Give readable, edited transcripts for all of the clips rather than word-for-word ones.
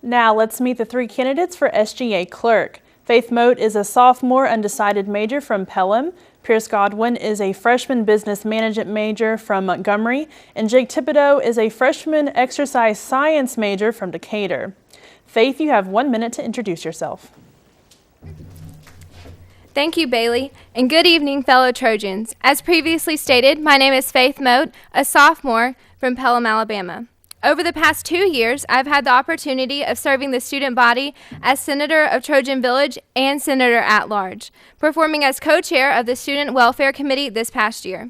Now let's meet the three candidates for SGA Clerk. Faith Moat is a sophomore undecided major from Pelham. Pierce Godwin is a freshman business management major from Montgomery. And Jake Thibodeau is a freshman exercise science major from Decatur. Faith, you have 1 minute to introduce yourself. Thank you, Bailey, and good evening, fellow Trojans. As previously stated, my name is Faith Moat, a sophomore from Pelham, Alabama. Over the past 2 years, I've had the opportunity of serving the student body as Senator of Trojan Village and Senator at Large, performing as co-chair of the Student Welfare Committee this past year.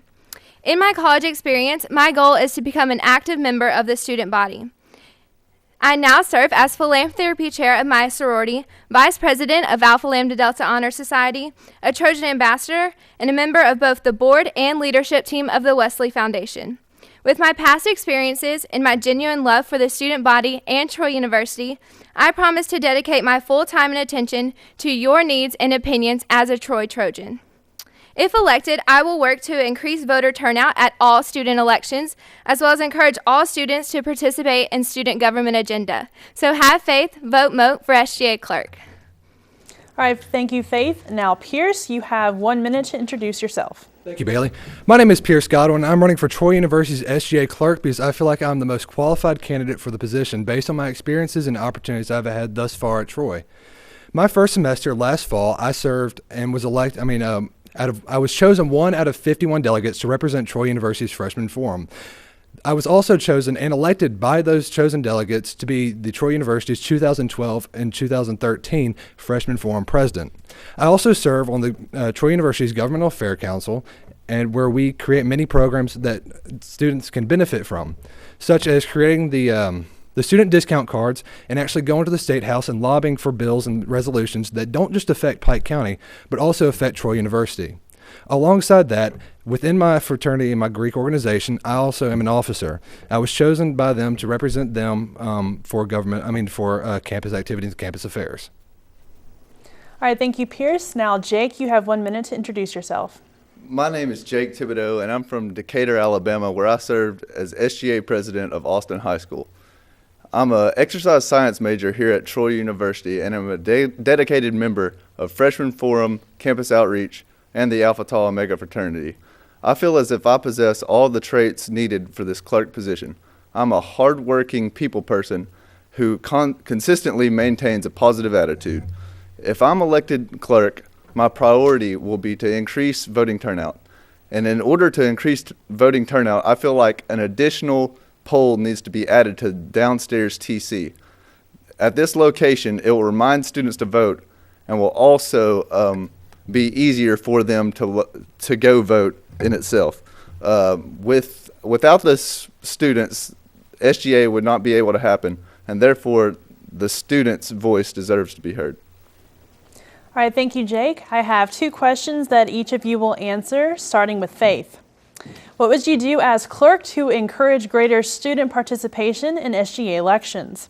In my college experience, my goal is to become an active member of the student body. I now serve as philanthropy chair of my sorority, vice president of Alpha Lambda Delta Honor Society, a Trojan ambassador, and a member of both the board and leadership team of the Wesley Foundation. With my past experiences and my genuine love for the student body and Troy University, I promise to dedicate my full time and attention to your needs and opinions as a Troy Trojan. If elected, I will work to increase voter turnout at all student elections, as well as encourage all students to participate in student government agenda. So have faith, vote Moat for SGA Clerk. All right, thank you, Faith. Now, Pierce, you have 1 minute to introduce yourself. Thank you, Bailey. My name is Pierce Godwin. I'm running for Troy University's SGA Clerk because I feel like I'm the most qualified candidate for the position based on my experiences and opportunities I've had thus far at Troy. My first semester last fall, I served and was elected, I was chosen 1 out of 51 delegates to represent Troy University's freshman forum. I was also chosen and elected by those chosen delegates to be the Troy University's 2012 and 2013 freshman forum president. I also serve on the Troy University's Governmental Affairs Council, and where we create many programs that students can benefit from, such as creating the student discount cards and actually going to the State House and lobbying for bills and resolutions that don't just affect Pike County, but also affect Troy University. Alongside that, within my fraternity and my Greek organization, I also am an officer. I was chosen by them to represent them for campus activities and campus affairs. All right, thank you, Pierce. Now, Jake, you have 1 minute to introduce yourself. My name is Jake Thibodeau, and I'm from Decatur, Alabama, where I served as SGA president of Austin High School. I'm an exercise science major here at Troy University, and I'm a dedicated member of Freshman Forum, Campus Outreach, and the Alpha Tau Omega fraternity. I feel as if I possess all the traits needed for this clerk position. I'm a hardworking people person who consistently maintains a positive attitude. If I'm elected clerk, my priority will be to increase voting turnout. And in order to increase voting turnout, I feel like an additional pole needs to be added to downstairs TC. At this location, it will remind students to vote and will also be easier for them to go vote in itself. Without the students, SGA would not be able to happen, and therefore the students' voice deserves to be heard. All right, thank you, Jake. I have 2 questions that each of you will answer, starting with Faith. What would you do as clerk to encourage greater student participation in SGA elections?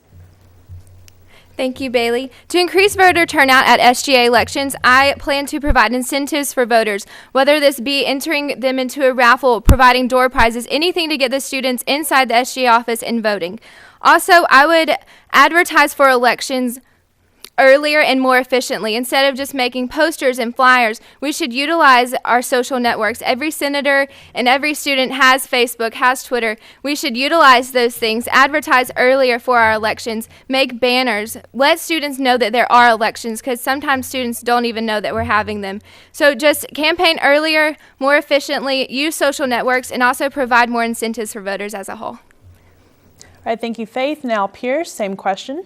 Thank you, Bailey. To increase voter turnout at SGA elections, I plan to provide incentives for voters, whether this be entering them into a raffle, providing door prizes, anything to get the students inside the SGA office and voting. Also, I would advertise for elections earlier and more efficiently. Instead of just making posters and flyers, we should utilize our social networks. Every senator and every student has Facebook, has Twitter. We should utilize those things, advertise earlier for our elections, make banners, let students know that there are elections, because sometimes students don't even know that we're having them. So just campaign earlier, more efficiently, use social networks, and also provide more incentives for voters as a whole. All right, thank you, Faith. Now, Pierce, same question.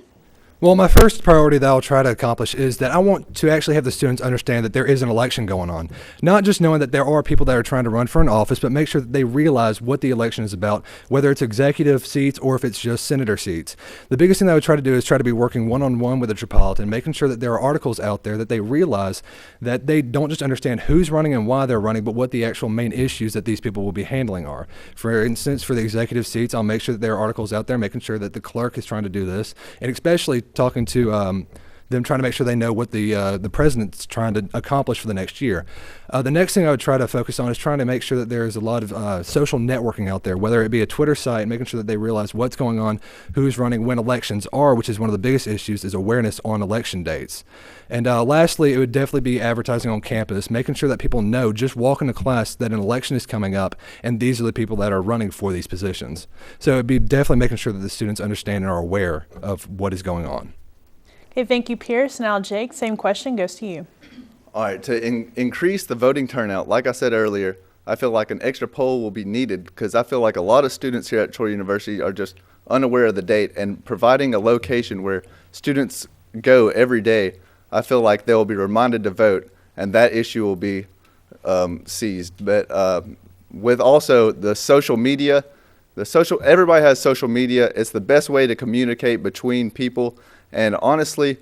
Well, my first priority that I'll try to accomplish is that I want to actually have the students understand that there is an election going on. Not just knowing that there are people that are trying to run for an office, but make sure that they realize what the election is about, whether it's executive seats or if it's just senator seats. The biggest thing that I would try to do is try to be working one-on-one with the Metropolitan, making sure that there are articles out there that they realize that they don't just understand who's running and why they're running, but what the actual main issues that these people will be handling are. For instance, for the executive seats, I'll make sure that there are articles out there making sure that the clerk is trying to do this, and especially talking to them trying to make sure they know what the president's trying to accomplish for the next year. The next thing I would try to focus on is trying to make sure that there is a lot of social networking out there, whether it be a Twitter site, making sure that they realize what's going on, who's running, when elections are, which is one of the biggest issues, is awareness on election dates. And lastly, it would definitely be advertising on campus, making sure that people know just walking to class that an election is coming up and these are the people that are running for these positions. So it would be definitely making sure that the students understand and are aware of what is going on. Okay, thank you, Pierce. Now, Jake, same question goes to you. All right, to increase the voting turnout, like I said earlier, I feel like an extra poll will be needed because I feel like a lot of students here at Troy University are just unaware of the date, and providing a location where students go every day, I feel like they will be reminded to vote, and that issue will be seized. But with also the social media, everybody has social media. It's the best way to communicate between people, and honestly,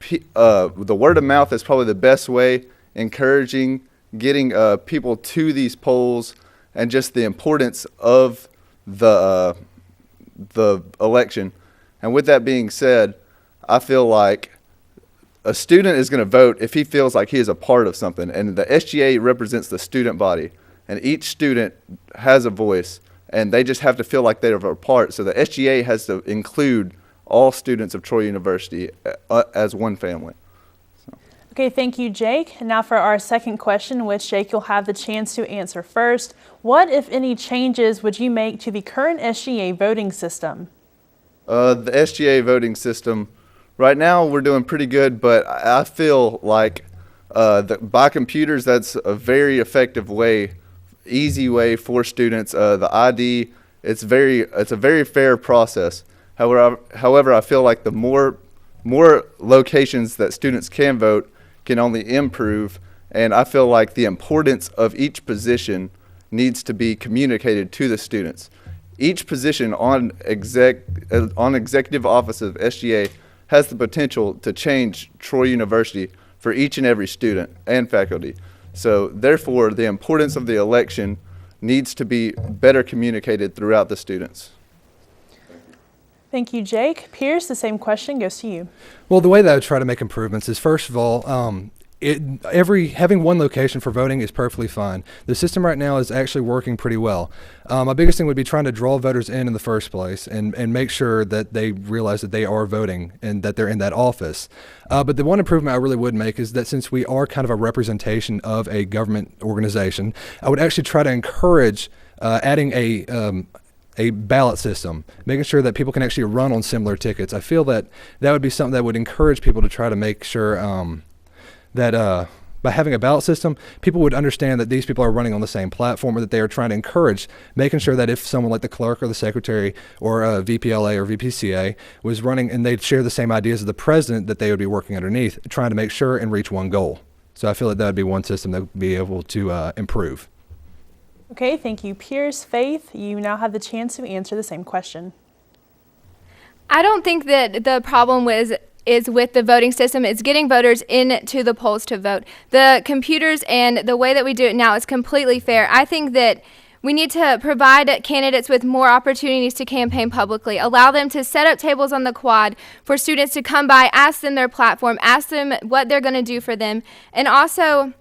the word of mouth is probably the best way, encouraging, getting people to these polls, and just the importance of the election. And with that being said, I feel like a student is going to vote if he feels like he is a part of something, and the SGA represents the student body, and each student has a voice, and they just have to feel like they're a part. So the SGA has to include all students of Troy University as one family. Okay, thank you, Jake. And now for our second question, which, Jake, you'll have the chance to answer first. What, if any, changes would you make to the current SGA voting system? The SGA voting system, right now we're doing pretty good, but I feel like by computers, that's a very effective way, easy way for students. The ID, it's a very fair process. However, I feel like the more locations that students can vote can only improve, and I feel like the importance of each position needs to be communicated to the students. Each position on executive office of SGA has the potential to change Troy University for each and every student and faculty. So therefore, the importance of the election needs to be better communicated throughout the students. Thank you, Jake. Pierce, the same question goes to you. Well, the way that I would try to make improvements is, first of all, having one location for voting is perfectly fine. The system right now is actually working pretty well. My biggest thing would be trying to draw voters in the first place and make sure that they realize that they are voting and that they're in that office. But the one improvement I really would make is that since we are kind of a representation of a government organization, I would actually try to encourage adding a ballot system, making sure that people can actually run on similar tickets. I feel that that would be something that would encourage people to try to make sure that by having a ballot system, people would understand that these people are running on the same platform, or that they are trying to encourage, making sure that if someone like the clerk or the secretary or VPLA or VPCA was running and they'd share the same ideas as the president, that they would be working underneath, trying to make sure and reach one goal. So I feel like that would be one system that would be able to improve. Okay, thank you, Pierce. Faith, you now have the chance to answer the same question. I don't think that the problem is with the voting system. It's getting voters into the polls to vote. The computers and the way that we do it now is completely fair. I think that we need to provide candidates with more opportunities to campaign publicly, allow them to set up tables on the quad for students to come by, ask them their platform, ask them what they're going to do for them, and also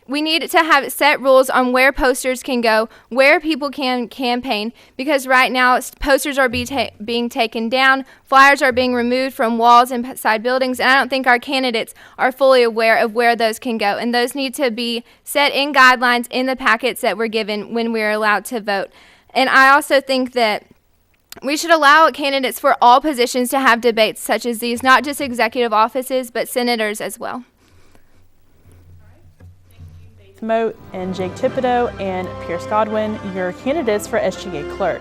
we need to have set rules on where posters can go, where people can campaign, because right now posters are being taken down, flyers are being removed from walls inside buildings, and I don't think our candidates are fully aware of where those can go. And those need to be set in guidelines in the packets that we're given when we're allowed to vote. And I also think that we should allow candidates for all positions to have debates such as these, not just executive offices, but senators as well. Moat and Jake Thibodeau and Pierce Godwin, your candidates for SGA Clerk.